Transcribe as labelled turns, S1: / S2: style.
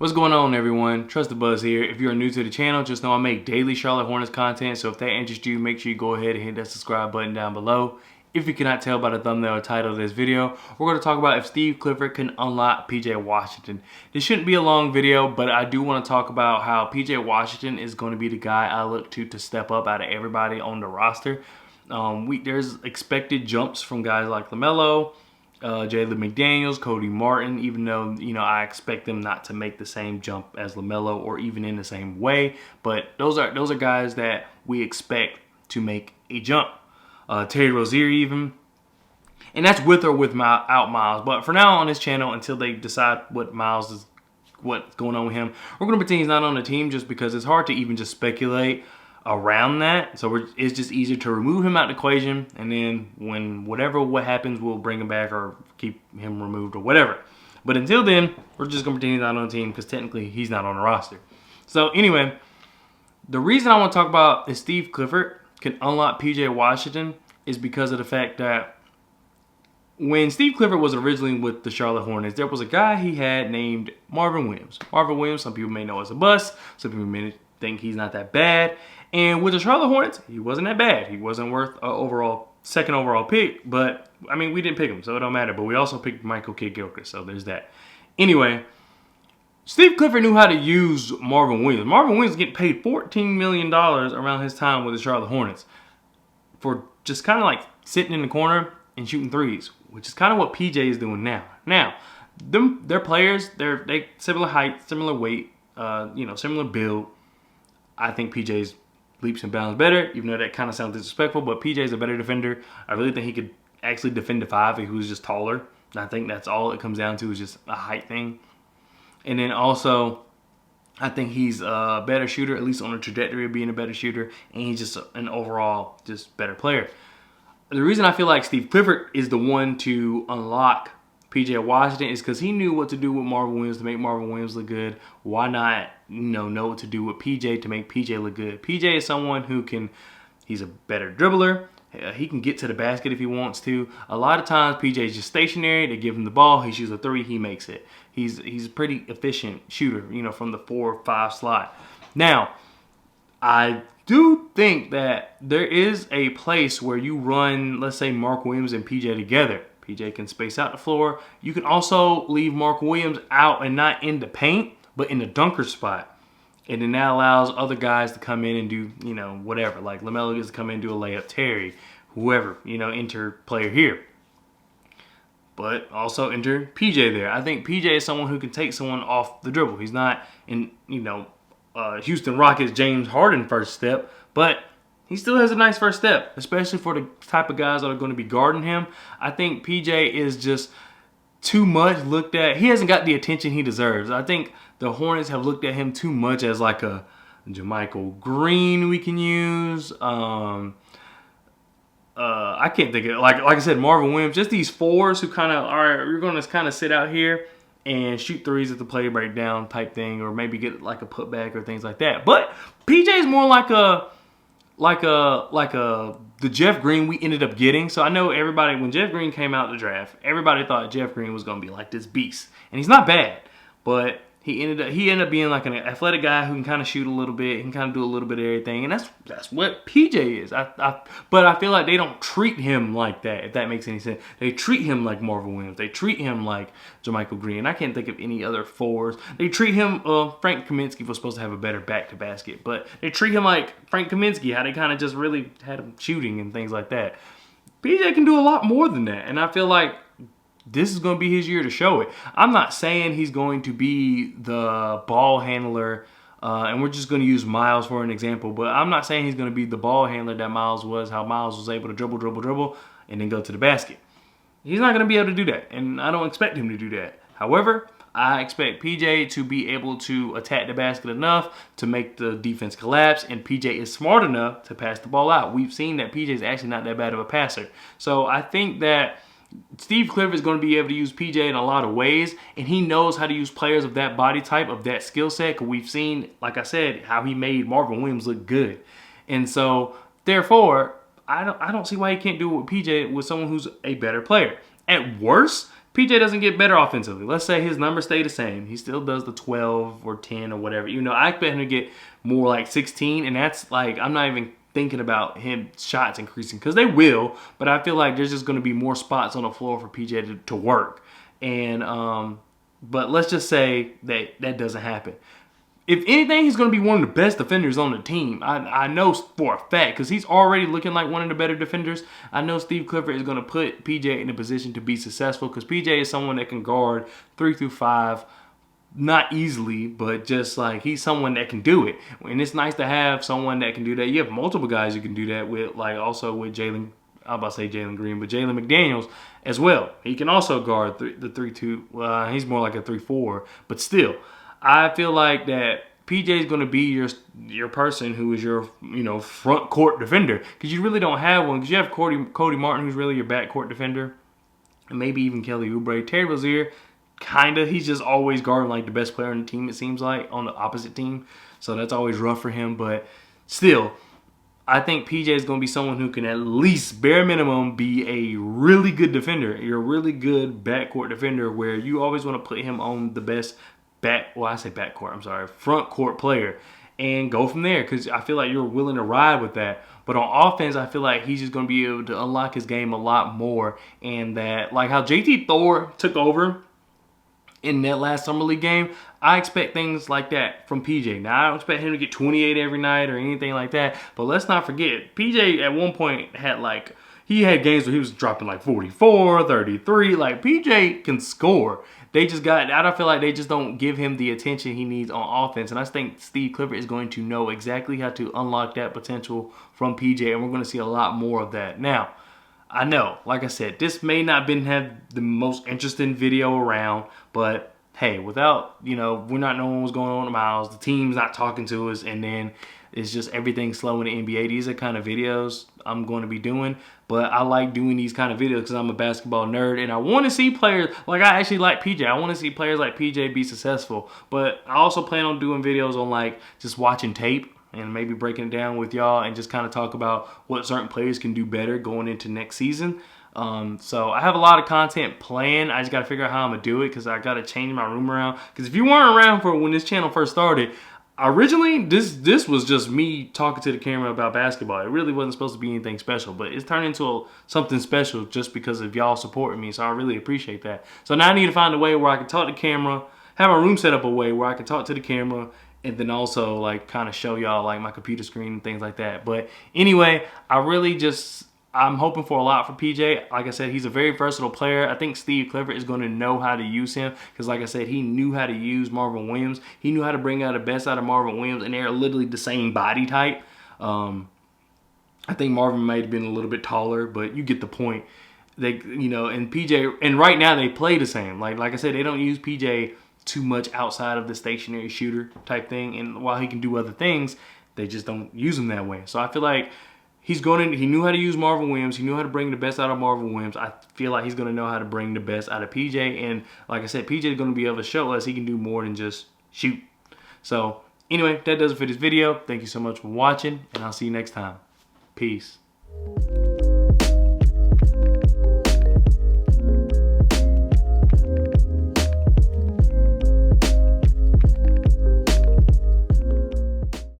S1: What's going on, everyone? Trust the Buzz here. If you're new to the channel, just know I make daily Charlotte Hornets content, so if that interests you, make sure you go ahead and hit that subscribe button down below. If you cannot tell by the thumbnail or title of this video, we're going to talk about if Steve Clifford can unlock PJ Washington. This shouldn't be a long video, but I do want to talk about how PJ Washington is going to be the guy I look to step up out of everybody on the roster. There's expected jumps from guys like LaMelo, Jalen McDaniels, Cody Martin, even though, I expect them not to make the same jump as LaMelo or even in the same way. But those are guys that we expect to make a jump. Terry Rozier even. And that's with or without Miles. But for now on this channel, until they decide what's going on with him, we're going to pretend he's not on the team just because it's hard to even just speculate around that. So it's just easier to remove him out of the equation, and then what happens, we'll bring him back or keep him removed or whatever. But until then, we're just gonna pretend he's not on the team because technically he's not on the roster. So anyway, the reason I want to talk about if Steve Clifford can unlock PJ Washington is because of the fact that when Steve Clifford was originally with the Charlotte Hornets, there was a guy he had named Marvin Williams. Marvin Williams, some people may know as a bust, some people may think he's not that bad. And with the Charlotte Hornets, he wasn't that bad. He wasn't worth an second overall pick, but I mean, we didn't pick him, so it don't matter. But we also picked Michael Kidd-Gilchrist, so there's that. Anyway, Steve Clifford knew how to use Marvin Williams. Marvin Williams getting paid $14 million around his time with the Charlotte Hornets for just kind of like sitting in the corner and shooting threes, which is kind of what PJ is doing now. Now, they're players. They similar height, similar weight, similar build. I think PJ's leaps and bounds better, even though that kind of sounds disrespectful, but PJ's a better defender. I really think he could actually defend the 5 if he was just taller. I think that's all it comes down to, is just a height thing. And then also, I think he's a better shooter, at least on the trajectory of being a better shooter, and he's just an overall just better player. The reason I feel like Steve Clifford is the one to unlock PJ Washington is because he knew what to do with Marvin Williams to make Marvin Williams look good. Why not, know what to do with PJ to make PJ look good? PJ is someone who he's a better dribbler. He can get to the basket if he wants to. A lot of times PJ is just stationary. They give him the ball. He shoots a 3. He makes it. He's a pretty efficient shooter, from the 4 or 5 slot. Now, I do think that there is a place where you run, let's say, Mark Williams and PJ together. PJ can space out the floor. You can also leave Mark Williams out and not in the paint, but in the dunker spot. And then that allows other guys to come in and do, whatever. Like LaMelo gets to come in and do a layup. Terry, whoever, enter player here. But also enter PJ there. I think PJ is someone who can take someone off the dribble. He's not in, Houston Rockets James Harden first step, but he still has a nice first step, especially for the type of guys that are going to be guarding him. I think PJ is just too much looked at. He hasn't got the attention he deserves. I think the Hornets have looked at him too much as like a JaMychal Green we can use. I can't think of it. Like I said, Marvin Williams, just these 4s who kind of, all right, you're going to kind of sit out here and shoot 3s at the play breakdown type thing, or maybe get like a putback or things like that. But PJ is more like the Jeff Green we ended up getting. So I know everybody, when Jeff Green came out of the draft, everybody thought Jeff Green was going to be like this beast. And he's not bad, but he ended up being like an athletic guy who can kind of shoot a little bit, he can kind of do a little bit of everything, and that's what PJ is. But I feel like they don't treat him like that, if that makes any sense. They treat him like Marvin Williams. They treat him like JaMychal Green. I can't think of any other 4s. They treat him, Frank Kaminsky was supposed to have a better back to basket, but they treat him like Frank Kaminsky, how they kind of just really had him shooting and things like that. PJ can do a lot more than that, and I feel like this is going to be his year to show it. I'm not saying he's going to be the ball handler, and we're just going to use Miles for an example, but I'm not saying he's going to be the ball handler that Miles was, how Miles was able to dribble, and then go to the basket. He's not going to be able to do that, and I don't expect him to do that. However, I expect PJ to be able to attack the basket enough to make the defense collapse, and PJ is smart enough to pass the ball out. We've seen that PJ is actually not that bad of a passer. So I think that Steve Clifford is going to be able to use PJ in a lot of ways, and he knows how to use players of that body type, of that skill set, because we've seen, like I said, how he made Marvin Williams look good. And so, therefore, I don't see why he can't do it with PJ, with someone who's a better player. At worst, PJ doesn't get better offensively. Let's say his numbers stay the same. He still does the 12 or 10 or whatever. You know, I expect him to get more like 16, and that's like, I'm not even thinking about him shots increasing, because they will, but I feel like there's just going to be more spots on the floor for PJ to work. And but let's just say that doesn't happen. If anything, he's going to be one of the best defenders on the team. I know for a fact, because he's already looking like one of the better defenders. I know Steve Clifford is going to put PJ in a position to be successful, because PJ is someone that can guard 3 through 5, not easily, but just like he's someone that can do it. And it's nice to have someone that can do that. You have multiple guys you can do that with, like also with Jalen. I'm about to say Jalen Green, but Jalen McDaniels as well. He can also guard the 3-2. He's more like a 3-4, but still. I feel like that PJ is going to be your person who is your front court defender, because you really don't have one, because you have Cody Martin, who's really your back court defender, and maybe even Kelly Oubre. Terry Rozier, kinda, he's just always guarding like the best player on the team, it seems like, on the opposite team, so that's always rough for him. But still, I think PJ is going to be someone who can at least, bare minimum, be a really good defender. You're a really good backcourt defender, where you always want to put him on the best front court player, and go from there, because I feel like you're willing to ride with that. But on offense, I feel like he's just going to be able to unlock his game a lot more, and that, like how JT Thor took over in that last Summer League game, I expect things like that from PJ. Now, I don't expect him to get 28 every night or anything like that, but let's not forget, PJ at one point had like, he had games where he was dropping like 44, 33. Like, PJ can score. They just got, I don't feel like they just don't give him the attention he needs on offense. And I think Steve Clifford is going to know exactly how to unlock that potential from PJ, and we're going to see a lot more of that. Now, I know, like I said, this may not have the most interesting video around, but hey, without, we're not knowing what's going on in Miles, the team's not talking to us, and then it's just everything slow in the NBA. These are kind of videos I'm going to be doing, but I like doing these kind of videos because I'm a basketball nerd, and I want to see players, like I actually like PJ. I want to see players like PJ be successful, but I also plan on doing videos on like just watching tape and maybe breaking it down with y'all, and just kind of talk about what certain players can do better going into next season. So I have a lot of content planned. I just got to figure out how I'm going to do it, because I got to change my room around. Because if you weren't around for when this channel first started, originally this was just me talking to the camera about basketball. It really wasn't supposed to be anything special, but it's turned into something special just because of y'all supporting me, so I really appreciate that. So now I need to find a way where I can talk to the camera, have my room set up a way where I can talk to the camera, and then also like kind of show y'all like my computer screen and things like that. But anyway, I'm hoping for a lot for PJ. Like I said, he's a very versatile player. I think Steve Clifford is going to know how to use him, because like I said, he knew how to use Marvin Williams. He knew how to bring out the best out of Marvin Williams, and they're literally the same body type. I think Marvin might have been a little bit taller, but you get the point. They, and PJ, and right now they play the same. Like I said, they don't use PJ too much outside of the stationary shooter type thing, and while he can do other things, they just don't use him that way. So I feel like he knew how to use Marvin Williams. He knew how to bring the best out of Marvin Williams. I feel like he's going to know how to bring the best out of PJ. And like I said, PJ is going to be able to show us he can do more than just shoot. So anyway, that does it for this video. Thank you so much for watching, and I'll see you next time. Peace.